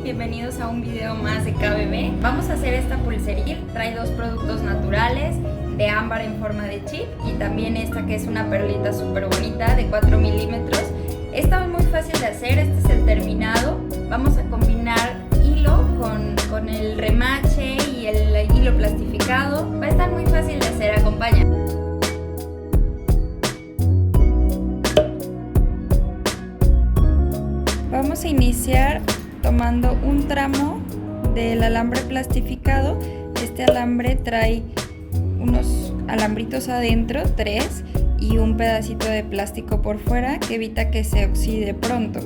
bienvenidos a un video más de KBB. Vamos a hacer esta pulserita, trae dos productos naturales de ámbar en forma de chip y también esta que es una perlita súper bonita de 4 milímetros. Esta es muy fácil de hacer, este es el terminado. Vamos a combinar hilo con el remache y el hilo plastificado. Va a estar muy fácil de hacer, acompaña. Vamos a iniciar tomando un tramo del alambre plastificado. Este alambre trae unos alambritos adentro, 3, y un pedacito de plástico por fuera que evita que se oxide pronto.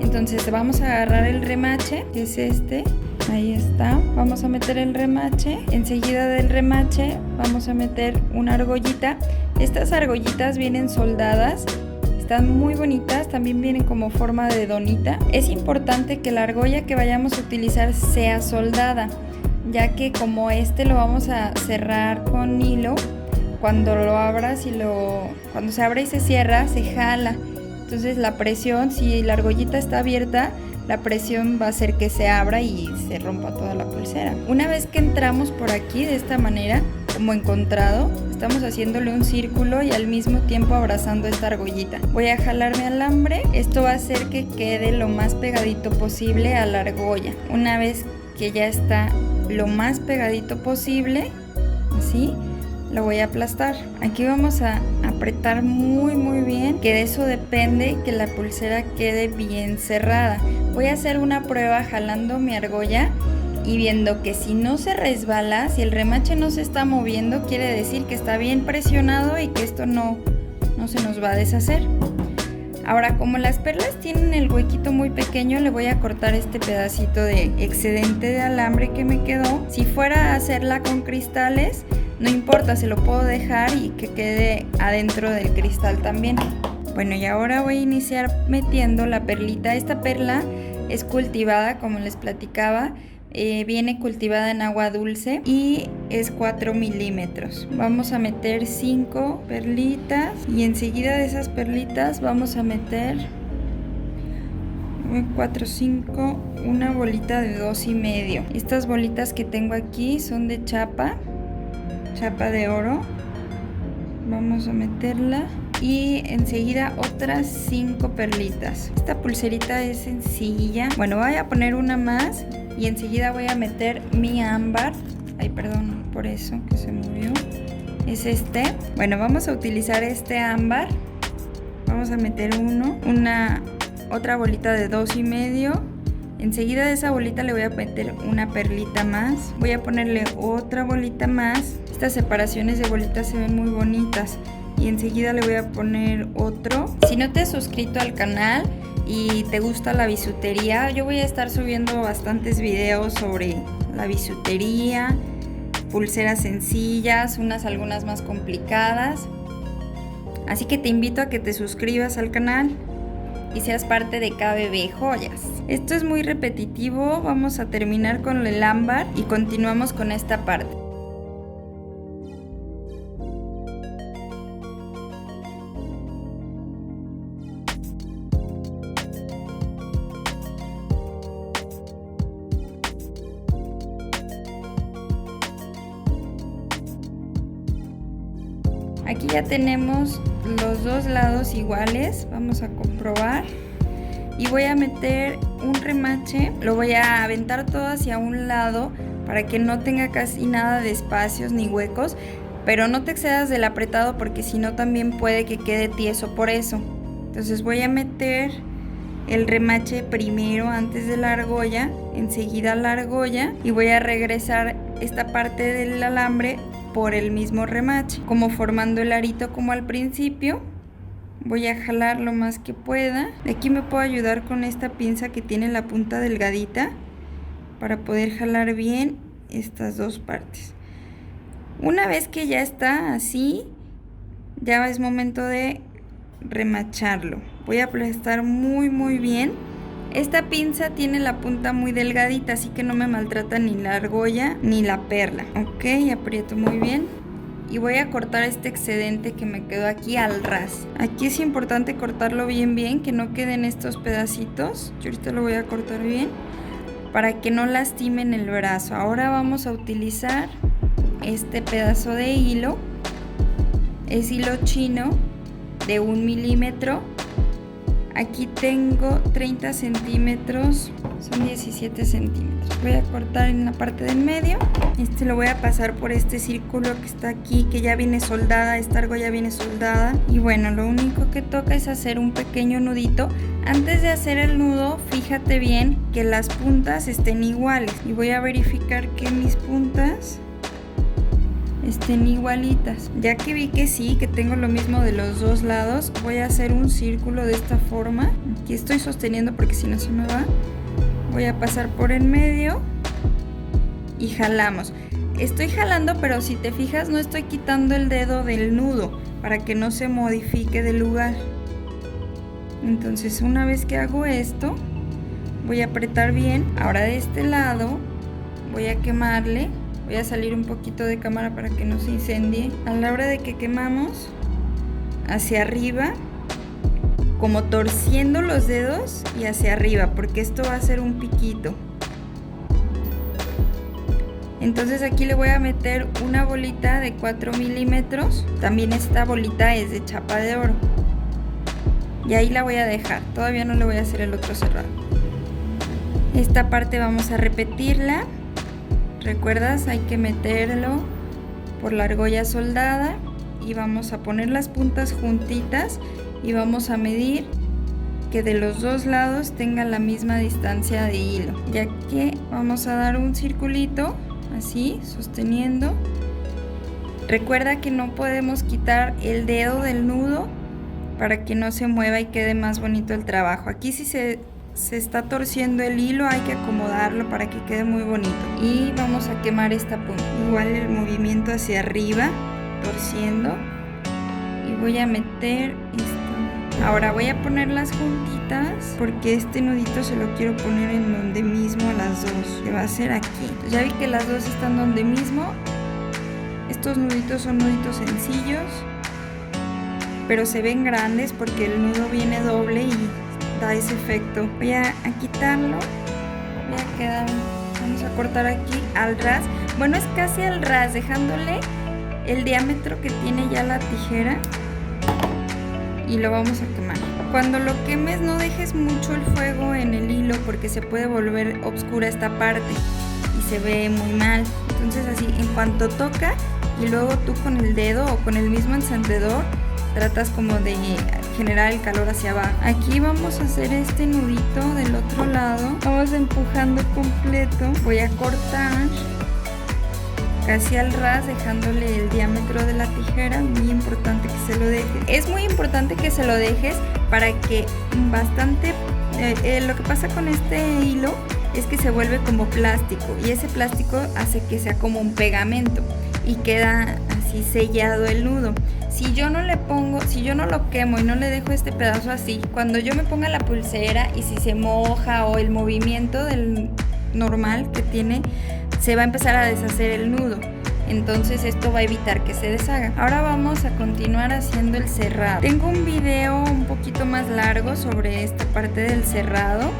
Entonces vamos a agarrar el remache, que es este, ahí está. Vamos a meter el remache, enseguida del remache vamos a meter una argollita. Estas argollitas vienen soldadas. Están muy bonitas, también vienen como forma de donita. Es importante que la argolla que vayamos a utilizar sea soldada, ya que como este lo vamos a cerrar con hilo, cuando lo abras y cuando se abre y se cierra, se jala. Entonces la presión, si la argollita está abierta, la presión va a hacer que se abra y se rompa toda la pulsera. Una vez que entramos por aquí de esta manera, como encontrado, estamos haciéndole un círculo y al mismo tiempo abrazando esta argollita. Voy a jalar mi alambre, esto va a hacer que quede lo más pegadito posible a la argolla. Una vez que ya está lo más pegadito posible, así, lo voy a aplastar. Aquí vamos a apretar muy bien, que de eso depende que la pulsera quede bien cerrada. Voy a hacer una prueba jalando mi argolla y viendo que si no se resbala, si el remache no se está moviendo, quiere decir que está bien presionado y que esto no se nos va a deshacer. Ahora, como las perlas tienen el huequito muy pequeño, le voy a cortar este pedacito de excedente de alambre que me quedó. Si fuera a hacerla con cristales, no importa, se lo puedo dejar y que quede adentro del cristal también. Bueno, y ahora voy a iniciar metiendo la perlita. Esta perla es cultivada, como les platicaba. Viene cultivada en agua dulce y es 4 milímetros. Vamos a meter 5 perlitas y enseguida de esas perlitas vamos a meter 4, 5, una bolita de 2,5. Estas bolitas que tengo aquí son de chapa de oro. Vamos a meterla y enseguida otras 5 perlitas. Esta pulserita es sencilla. Bueno, voy a poner una más y enseguida voy a meter mi ámbar. Ay, perdón por eso que se movió. Es este. Bueno, vamos a utilizar este ámbar. Vamos a meter otra bolita de 2,5. Enseguida de esa bolita le voy a meter una perlita más. Voy a ponerle otra bolita más. Estas separaciones de bolitas se ven muy bonitas. Y enseguida le voy a poner otro. Si no te has suscrito al canal y te gusta la bisutería, yo voy a estar subiendo bastantes videos sobre la bisutería, pulseras sencillas, algunas más complicadas. Así que te invito a que te suscribas al canal y seas parte de KBB Joyas. Esto es muy repetitivo, vamos a terminar con el ámbar y continuamos con esta parte. Aquí ya tenemos los dos lados iguales, vamos a comprobar y voy a meter un remache, lo voy a aventar todo hacia un lado para que no tenga casi nada de espacios ni huecos, pero no te excedas del apretado porque si no también puede que quede tieso por eso. Entonces voy a meter el remache primero antes de la argolla, enseguida la argolla y voy a regresar esta parte del alambre por el mismo remache, como formando el arito como al principio. Voy a jalar lo más que pueda. De aquí me puedo ayudar con esta pinza que tiene la punta delgadita para poder jalar bien estas dos partes. Una vez que ya está así, ya es momento de remacharlo. Voy a aplastar muy bien. Esta pinza tiene la punta muy delgadita, así que no me maltrata ni la argolla ni la perla. Ok, aprieto muy bien. Y voy a cortar este excedente que me quedó aquí al ras. Aquí es importante cortarlo bien, que no queden estos pedacitos. Yo ahorita lo voy a cortar bien. para que no lastimen el brazo. Ahora vamos a utilizar este pedazo de hilo. Es hilo chino de 1 milímetro. Aquí tengo 30 centímetros, son 17 centímetros. Voy a cortar en la parte del medio. Este lo voy a pasar por este círculo que está aquí, que ya viene soldada. Esta argolla ya viene soldada. Y bueno, lo único que toca es hacer un pequeño nudito. Antes de hacer el nudo, fíjate bien que las puntas estén iguales. Y voy a verificar que mis puntas estén igualitas. Ya que vi que sí, que tengo lo mismo de los dos lados, voy a hacer un círculo de esta forma. Aquí estoy sosteniendo porque si no se me va. Voy a pasar por en medio y jalamos. Estoy jalando, pero si te fijas no estoy quitando el dedo del nudo para que no se modifique de lugar. Entonces una vez que hago esto, voy a apretar bien. Ahora de este lado voy a quemarle. Voy a salir un poquito de cámara para que no se incendie. A la hora de que quemamos, hacia arriba, como torciendo los dedos y hacia arriba, porque esto va a ser un piquito. Entonces aquí le voy a meter una bolita de 4 milímetros. También esta bolita es de chapa de oro. Y ahí la voy a dejar. Todavía no le voy a hacer el otro cerrado. Esta parte vamos a repetirla. ¿Recuerdas? Hay que meterlo por la argolla soldada y vamos a poner las puntas juntitas y vamos a medir que de los dos lados tenga la misma distancia de hilo. Ya que vamos a dar un circulito así, sosteniendo. Recuerda que no podemos quitar el dedo del nudo para que no se mueva y quede más bonito el trabajo. Aquí si se está torciendo el hilo, hay que acomodarlo para que quede muy bonito. Y vamos a quemar esta punta. Igual el movimiento hacia arriba, torciendo. Y voy a meter esto. Ahora voy a poner las juntitas porque este nudito se lo quiero poner en donde mismo a las dos, que va a ser aquí. Entonces, ya vi que las dos están donde mismo. Estos nuditos son nuditos sencillos, pero se ven grandes porque el nudo viene doble y da ese efecto. Voy a quitarlo. Vamos a cortar aquí al ras. Bueno, es casi al ras, dejándole el diámetro que tiene ya la tijera. Y lo vamos a quemar. Cuando lo quemes no dejes mucho el fuego en el hilo porque se puede volver oscura esta parte y se ve muy mal. Entonces así, en cuanto toca y luego tú con el dedo o con el mismo encendedor tratas como de generar el calor hacia abajo. Aquí vamos a hacer este nudito del otro lado. Vamos empujando completo. Voy a cortar casi al ras, dejándole el diámetro de la tijera. Muy importante que se lo dejes. Es muy importante que se lo dejes para que bastante... lo que pasa con este hilo es que se vuelve como plástico y ese plástico hace que sea como un pegamento y queda así sellado el nudo. Si yo no lo quemo y no le dejo este pedazo así, cuando yo me ponga la pulsera y si se moja o el movimiento del normal que tiene, se va a empezar a deshacer el nudo. Entonces esto va a evitar que se deshaga. Ahora vamos a continuar haciendo el cerrado. Tengo un video un poquito más largo sobre esta parte del cerrado,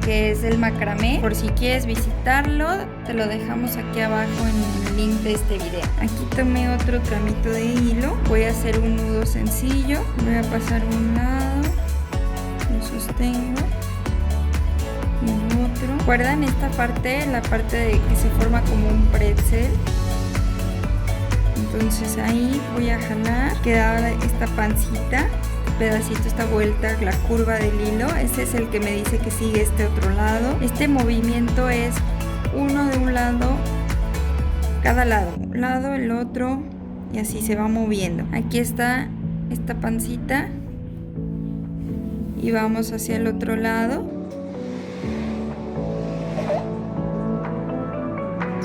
que es el macramé. Por si quieres visitarlo, te lo dejamos aquí abajo en el link de este video. Aquí tomé otro tramito de hilo. Voy a hacer un nudo sencillo. Voy a pasar un lado, lo sostengo y el otro. ¿Recuerdan esta parte? La parte de que se forma como un pretzel. Entonces ahí voy a jalar. Queda esta pancita, pedacito, esta vuelta, la curva del hilo. Ese es el que me dice que sigue este otro lado. Este movimiento es uno de un lado, cada lado, un lado, el otro, y así se va moviendo. Aquí está esta pancita y vamos hacia el otro lado.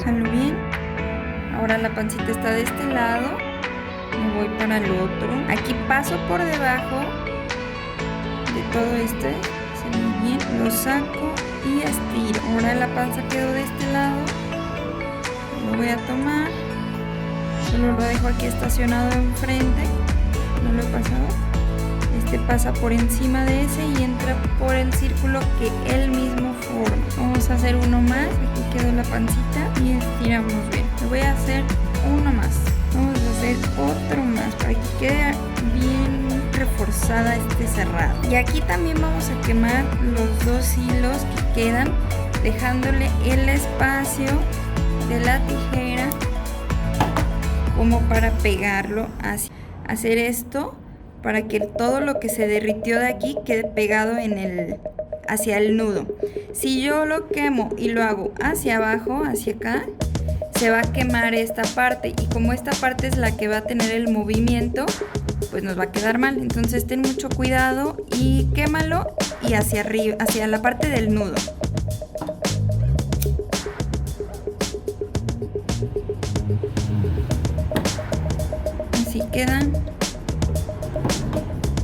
Jalo bien. Ahora la pancita está de este lado. Me voy para el otro. Aquí paso por debajo de todo este. Se ve bien. Lo saco y estiro. Ahora la panza quedó de este lado. Lo voy a tomar. Solo lo dejo aquí estacionado enfrente. No lo he pasado. Este pasa por encima de ese y entra por el círculo que él mismo forma. Vamos a hacer uno más. Aquí quedó la pancita y estiramos bien. Le voy a hacer uno más. Vamos a hacer otro más para que quede bien reforzada este cerrado. Y aquí también vamos a quemar los dos hilos que quedan, dejándole el espacio de la tijera como para pegarlo así. Hacer esto para que todo lo que se derritió de aquí quede pegado hacia el nudo. Si yo lo quemo y lo hago hacia abajo, hacia acá, se va a quemar esta parte, y como esta parte es la que va a tener el movimiento, pues nos va a quedar mal. Entonces ten mucho cuidado y quémalo y hacia arriba, hacia la parte del nudo. Así quedan.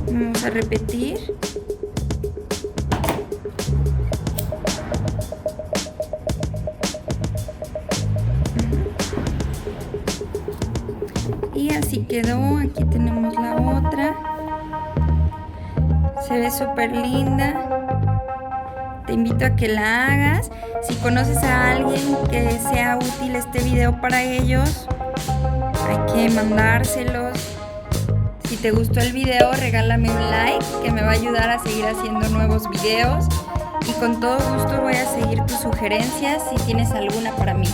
Vamos a repetir. Y así quedó. Aquí tenemos la otra. Se ve súper linda. Te invito a que la hagas. Si conoces a alguien que sea útil este video para ellos, hay que mandárselos. Si te gustó el video, regálame un like, que me va a ayudar a seguir haciendo nuevos videos. Y con todo gusto voy a seguir tus sugerencias si tienes alguna para mí.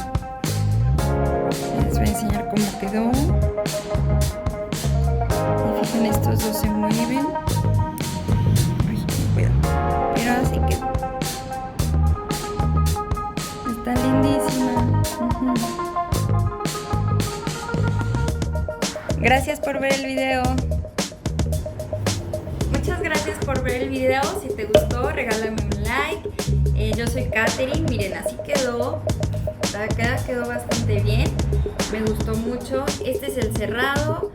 Les voy a enseñar cómo quedó. Y fíjense, estos dos se mueven. Ay, no puedo. Pero así quedó. Está lindísima. Gracias por ver el video. Muchas gracias por ver el video. Si te gustó, regálame un like. Yo soy Katherine. Miren, así quedó. Quedó bastante bien. Me gustó mucho. Este es el cerrado.